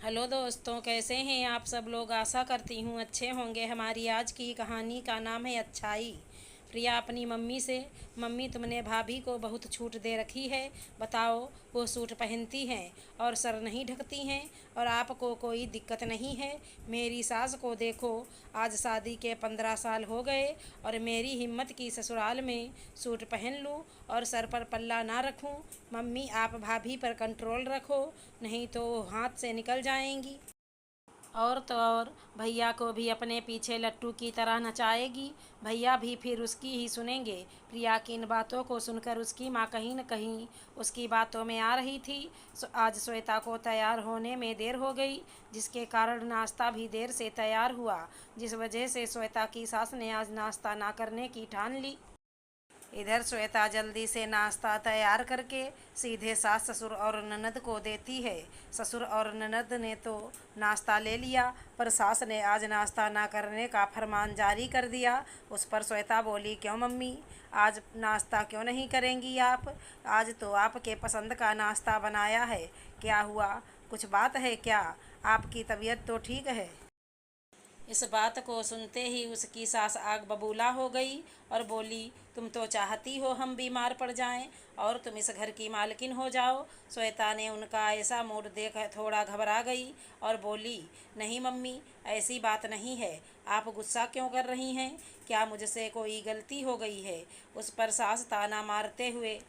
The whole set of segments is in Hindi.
हेलो दोस्तों, कैसे हैं आप सब लोग। आशा करती हूँ अच्छे होंगे। हमारी आज की कहानी का नाम है अच्छाई। प्रिया अपनी मम्मी से, मम्मी तुमने भाभी को बहुत छूट दे रखी है, बताओ वो सूट पहनती हैं और सर नहीं ढकती हैं और आपको कोई दिक्कत नहीं है। मेरी सास को देखो, आज शादी के 15 साल हो गए और मेरी हिम्मत की ससुराल में सूट पहन लूँ और सर पर पल्ला ना रखूँ। मम्मी आप भाभी पर कंट्रोल रखो, नहीं तो वो हाथ से निकल जाएंगी। और तो और भैया को भी अपने पीछे लट्टू की तरह नचाएगी। भैया भी फिर उसकी ही सुनेंगे। प्रिया की इन बातों को सुनकर उसकी माँ कहीं न कहीं उसकी बातों में आ रही थी। आज श्वेता को तैयार होने में देर हो गई, जिसके कारण नाश्ता भी देर से तैयार हुआ, जिस वजह से श्वेता की सास ने आज नाश्ता ना करने की ठान ली। इधर श्वेता जल्दी से नाश्ता तैयार करके सीधे सास ससुर और ननद को देती है। ससुर और ननद ने तो नाश्ता ले लिया, पर सास ने आज नाश्ता ना करने का फरमान जारी कर दिया। उस पर श्वेता बोली, क्यों मम्मी, आज नाश्ता क्यों नहीं करेंगी आप? आज तो आपके पसंद का नाश्ता बनाया है। क्या हुआ, कुछ बात है क्या? आपकी तबीयत तो ठीक है? इस बात को सुनते ही उसकी सास आग बबूला हो गई और बोली, तुम तो चाहती हो हम बीमार पड़ जाएं और तुम इस घर की मालकिन हो जाओ। श्वेता ने उनका ऐसा मूड देख थोड़ा घबरा गई और बोली, नहीं मम्मी, ऐसी बात नहीं है। आप गुस्सा क्यों कर रही हैं? क्या मुझसे कोई गलती हो गई है? उस पर सास ताना मारते हुए,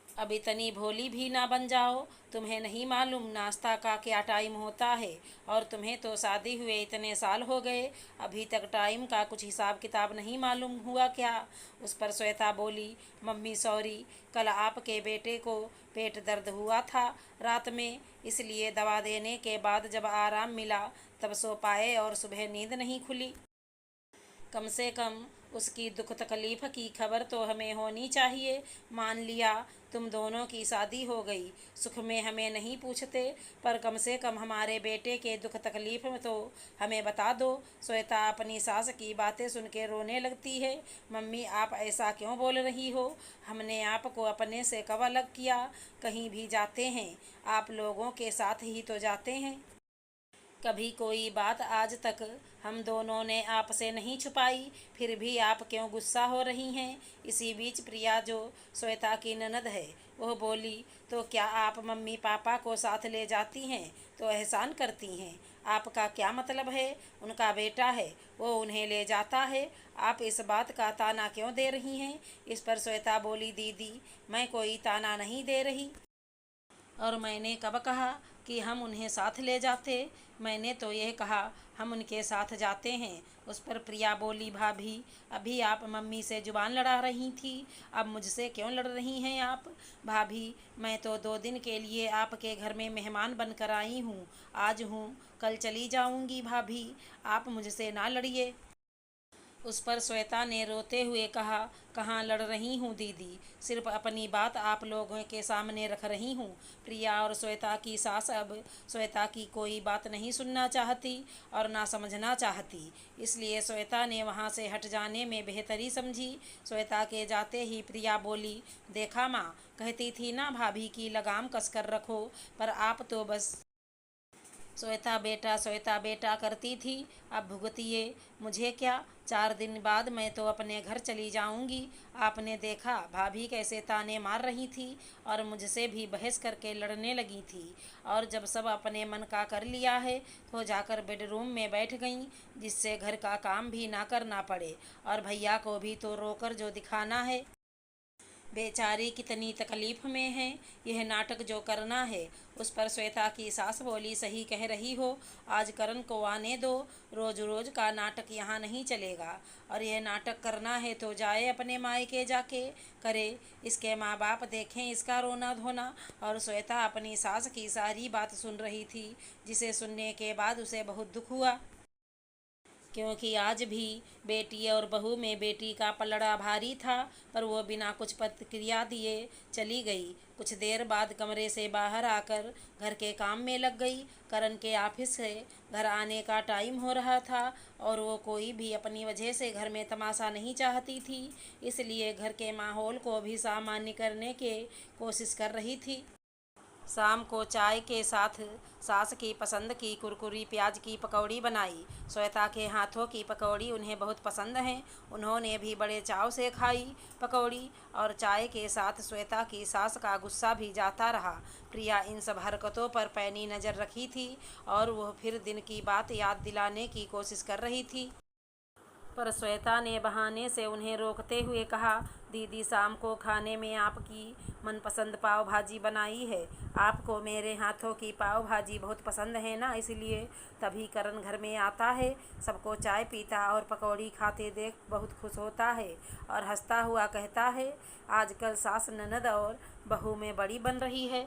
अब इतनी भोली भी ना बन जाओ। तुम्हें नहीं मालूम नाश्ता का क्या टाइम होता है? और तुम्हें तो शादी हुए इतने साल हो गए, अभी तक टाइम का कुछ हिसाब किताब नहीं मालूम हुआ क्या? उस पर श्वेता बोली, मम्मी सॉरी, कल आपके बेटे को पेट दर्द हुआ था रात में, इसलिए दवा देने के बाद जब आराम मिला तब सो पाए और सुबह नींद नहीं खुली। कम से कम उसकी दुख तकलीफ की खबर तो हमें होनी चाहिए। मान लिया तुम दोनों की शादी हो गई, सुख में हमें नहीं पूछते, पर कम से कम हमारे बेटे के दुख तकलीफ में तो हमें बता दो। श्वेता अपनी सास की बातें सुन के रोने लगती है। मम्मी आप ऐसा क्यों बोल रही हो? हमने आपको अपने से कब अलग किया? कहीं भी जाते हैं आप लोगों के साथ ही तो जाते हैं। कभी कोई बात आज तक हम दोनों ने आपसे नहीं छुपाई, फिर भी आप क्यों गुस्सा हो रही हैं? इसी बीच प्रिया, जो श्वेता की ननद है, वह बोली, तो क्या आप मम्मी पापा को साथ ले जाती हैं तो एहसान करती हैं? आपका क्या मतलब है? उनका बेटा है, वो उन्हें ले जाता है, आप इस बात का ताना क्यों दे रही हैं? इस पर श्वेता बोली, दीदी मैं कोई ताना नहीं दे रही, और मैंने कब कहा कि हम उन्हें साथ ले जाते? मैंने तो यह कहा हम उनके साथ जाते हैं। उस पर प्रिया बोली, भाभी अभी आप मम्मी से जुबान लड़ा रही थी, अब मुझसे क्यों लड़ रही हैं आप? भाभी मैं तो 2 दिन के लिए आपके घर में मेहमान बनकर आई हूँ, आज हूँ कल चली जाऊँगी। भाभी आप मुझसे ना लड़िए। उस पर श्वेता ने रोते हुए कहा, कहाँ लड़ रही हूँ दीदी, सिर्फ अपनी बात आप लोगों के सामने रख रही हूँ। प्रिया और श्वेता की सास अब श्वेता की कोई बात नहीं सुनना चाहती और ना समझना चाहती, इसलिए श्वेता ने वहाँ से हट जाने में बेहतरी समझी। श्वेता के जाते ही प्रिया बोली, देखा माँ, कहती थी ना भाभी की लगाम कसकर रखो, पर आप तो बस श्वेता बेटा करती थी। अब भुगतिए, मुझे क्या, 4 दिन बाद मैं तो अपने घर चली जाऊंगी। आपने देखा भाभी कैसे ताने मार रही थी और मुझसे भी बहस करके लड़ने लगी थी, और जब सब अपने मन का कर लिया है तो जाकर बेडरूम में बैठ गई, जिससे घर का काम भी ना करना पड़े और भैया को भी तो रोकर जो दिखाना है। बेचारी कितनी तकलीफ में है, यह नाटक जो करना है। उस पर श्वेता की सास बोली, सही कह रही हो, आज करण को आने दो, रोज रोज का नाटक यहाँ नहीं चलेगा, और यह नाटक करना है तो जाए अपने मायके जाके करे, इसके माँ बाप देखें इसका रोना धोना। और श्वेता अपनी सास की सारी बात सुन रही थी, जिसे सुनने के बाद उसे बहुत दुख हुआ, क्योंकि आज भी बेटी और बहू में बेटी का पलड़ा भारी था, पर वो बिना कुछ प्रतिक्रिया दिए चली गई। कुछ देर बाद कमरे से बाहर आकर घर के काम में लग गई। करण के ऑफिस से घर आने का टाइम हो रहा था और वो कोई भी अपनी वजह से घर में तमाशा नहीं चाहती थी, इसलिए घर के माहौल को भी सामान्य करने की कोशिश कर रही थी। शाम को चाय के साथ सास की पसंद की कुरकुरी प्याज की पकौड़ी बनाई। श्वेता के हाथों की पकौड़ी उन्हें बहुत पसंद है। उन्होंने भी बड़े चाव से खाई पकौड़ी। और चाय के साथ श्वेता की सास का गुस्सा भी जाता रहा। प्रिया इन सब हरकतों पर पैनी नज़र रखी थी और वह फिर दिन की बात याद दिलाने की कोशिश कर रही थी। पर श्वेता ने बहाने से उन्हें रोकते हुए कहा, दीदी शाम को खाने में आपकी मनपसंद पाव भाजी बनाई है। आपको मेरे हाथों की पाव भाजी बहुत पसंद है ना, इसलिए तभी करण घर में आता है, सबको चाय पीता और पकौड़ी खाते देख बहुत खुश होता है और हंसता हुआ कहता है, आजकल सास ननद और बहू में बड़ी बन रही है।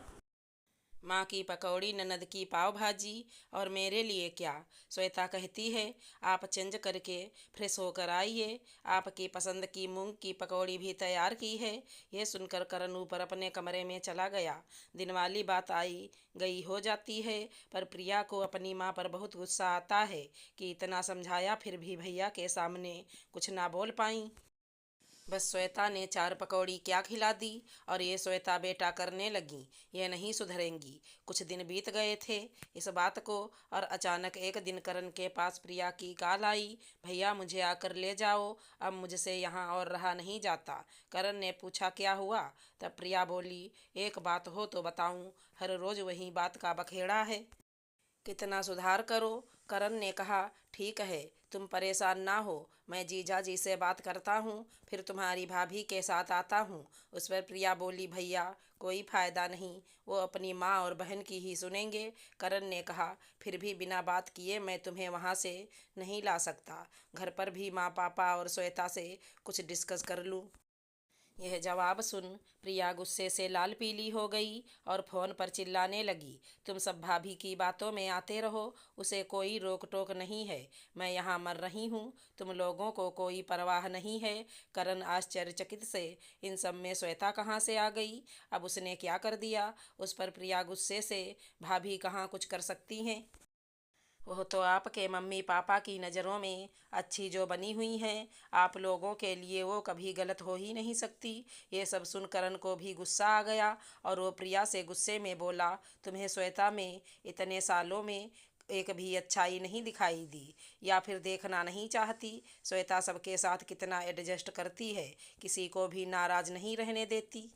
माँ की पकौड़ी, ननद की पाव भाजी और मेरे लिए क्या। श्वेता कहती है, आप चेंज करके फ्रेश होकर आइए, आपकी पसंद की मूंग की पकौड़ी भी तैयार की है। यह सुनकर करण ऊपर अपने कमरे में चला गया। दिन वाली बात आई गई हो जाती है, पर प्रिया को अपनी माँ पर बहुत गुस्सा आता है कि इतना समझाया फिर भी भैया के सामने कुछ ना बोल पाई। बस श्वेता ने चार पकौड़ी क्या खिला दी और ये श्वेता बेटा करने लगी, ये नहीं सुधरेंगी। कुछ दिन बीत गए थे इस बात को और अचानक एक दिन करण के पास प्रिया की कॉल आई, भैया मुझे आकर ले जाओ, अब मुझसे यहाँ और रहा नहीं जाता। करण ने पूछा क्या हुआ, तब प्रिया बोली, एक बात हो तो बताऊँ, हर रोज़ वही बात का बखेड़ा है, कितना सुधार करो। करण ने कहा, ठीक है तुम परेशान ना हो, मैं जीजा जी से बात करता हूँ, फिर तुम्हारी भाभी के साथ आता हूँ। उस पर प्रिया बोली, भैया कोई फ़ायदा नहीं, वो अपनी माँ और बहन की ही सुनेंगे। करण ने कहा, फिर भी बिना बात किए मैं तुम्हें वहाँ से नहीं ला सकता, घर पर भी माँ पापा और श्वेता से कुछ डिस्कस कर लूँ। यह जवाब सुन प्रिया गुस्से से लाल पीली हो गई और फ़ोन पर चिल्लाने लगी, तुम सब भाभी की बातों में आते रहो, उसे कोई रोक टोक नहीं है, मैं यहाँ मर रही हूँ, तुम लोगों को कोई परवाह नहीं है। करण आश्चर्यचकित से इन सब में श्वेता कहाँ से आ गई, अब उसने क्या कर दिया। उस पर प्रिया गुस्से से, भाभी कहाँ कुछ कर सकती हैं, वह तो आपके मम्मी पापा की नज़रों में अच्छी जो बनी हुई हैं, आप लोगों के लिए वो कभी गलत हो ही नहीं सकती। ये सब सुन करण को भी गुस्सा आ गया और वो प्रिया से गुस्से में बोला, तुम्हें श्वेता में इतने सालों में एक भी अच्छाई नहीं दिखाई दी या फिर देखना नहीं चाहती। श्वेता सबके साथ कितना एडजस्ट करती है, किसी को भी नाराज़ नहीं रहने देती,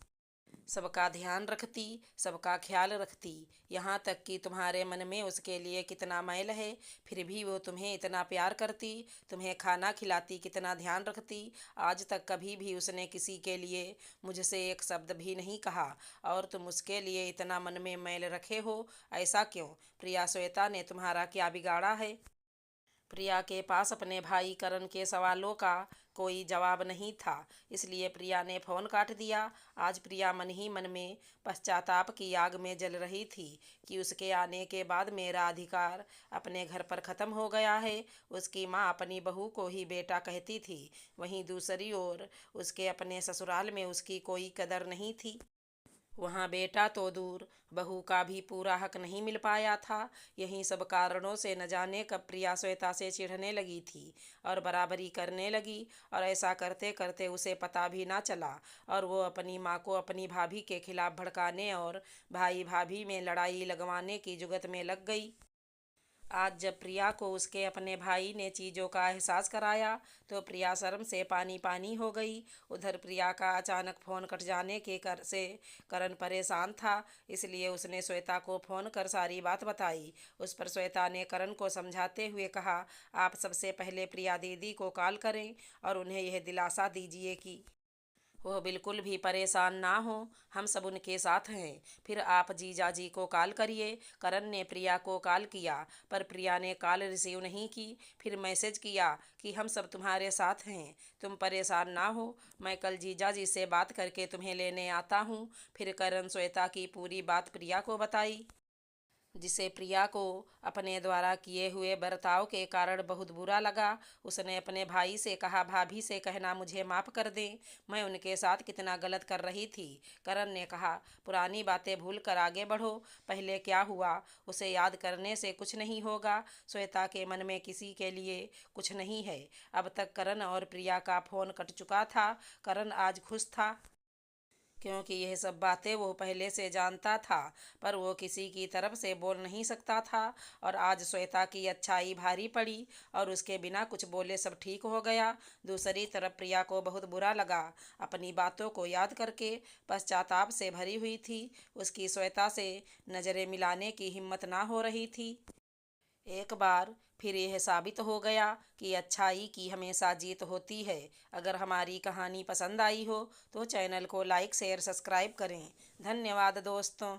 सबका ध्यान रखती, सबका ख्याल रखती, यहाँ तक कि तुम्हारे मन में उसके लिए कितना मैल है, फिर भी वो तुम्हें इतना प्यार करती, तुम्हें खाना खिलाती, कितना ध्यान रखती। आज तक कभी भी उसने किसी के लिए मुझसे एक शब्द भी नहीं कहा और तुम उसके लिए इतना मन में मैल रखे हो, ऐसा क्यों। प्रिया, श्वेता ने तुम्हारा क्या बिगाड़ा है। प्रिया के पास अपने भाई करण के सवालों का कोई जवाब नहीं था, इसलिए प्रिया ने फ़ोन काट दिया। आज प्रिया मन ही मन में पश्चाताप की आग में जल रही थी कि उसके आने के बाद मेरा अधिकार अपने घर पर ख़त्म हो गया है। उसकी माँ अपनी बहू को ही बेटा कहती थी, वहीं दूसरी ओर उसके अपने ससुराल में उसकी कोई कदर नहीं थी। वहाँ बेटा तो दूर, बहू का भी पूरा हक नहीं मिल पाया था। यहीं सब कारणों से न जाने कब प्रिया श्वेता से चिढ़ने लगी थी और बराबरी करने लगी, और ऐसा करते करते उसे पता भी ना चला और वो अपनी माँ को अपनी भाभी के खिलाफ भड़काने और भाई भाभी में लड़ाई लगवाने की जुगत में लग गई। आज जब प्रिया को उसके अपने भाई ने चीज़ों का एहसास कराया तो प्रिया शर्म से पानी पानी हो गई। उधर प्रिया का अचानक फ़ोन कट जाने के कर से करण परेशान था, इसलिए उसने श्वेता को फ़ोन कर सारी बात बताई। उस पर श्वेता ने करण को समझाते हुए कहा, आप सबसे पहले प्रिया दीदी को कॉल करें और उन्हें यह दिलासा दीजिए कि वह बिल्कुल भी परेशान ना हो, हम सब उनके साथ हैं। फिर आप जीजा जी को कॉल करिए। करण ने प्रिया को कॉल किया पर प्रिया ने कॉल रिसीव नहीं की। फिर मैसेज किया कि हम सब तुम्हारे साथ हैं, तुम परेशान ना हो, मैं कल जीजा जी से बात करके तुम्हें लेने आता हूँ। फिर करण श्वेता की पूरी बात प्रिया को बताई, जिसे प्रिया को अपने द्वारा किए हुए बर्ताव के कारण बहुत बुरा लगा। उसने अपने भाई से कहा, भाभी से कहना मुझे माफ़ कर दें, मैं उनके साथ कितना गलत कर रही थी। करण ने कहा, पुरानी बातें भूल कर आगे बढ़ो, पहले क्या हुआ उसे याद करने से कुछ नहीं होगा। श्वेता के मन में किसी के लिए कुछ नहीं है। अब तक करण और प्रिया का फ़ोन कट चुका था। करण आज खुश था क्योंकि यह सब बातें वो पहले से जानता था, पर वो किसी की तरफ से बोल नहीं सकता था। और आज श्वेता की अच्छाई भारी पड़ी और उसके बिना कुछ बोले सब ठीक हो गया। दूसरी तरफ प्रिया को बहुत बुरा लगा। अपनी बातों को याद करके पश्चाताप से भरी हुई थी। उसकी श्वेता से नज़रें मिलाने की हिम्मत ना हो रही थी। एक बार फिर यह साबित हो गया कि अच्छाई की हमेशा जीत होती है। अगर हमारी कहानी पसंद आई हो तो चैनल को लाइक शेयर सब्सक्राइब करें। धन्यवाद दोस्तों।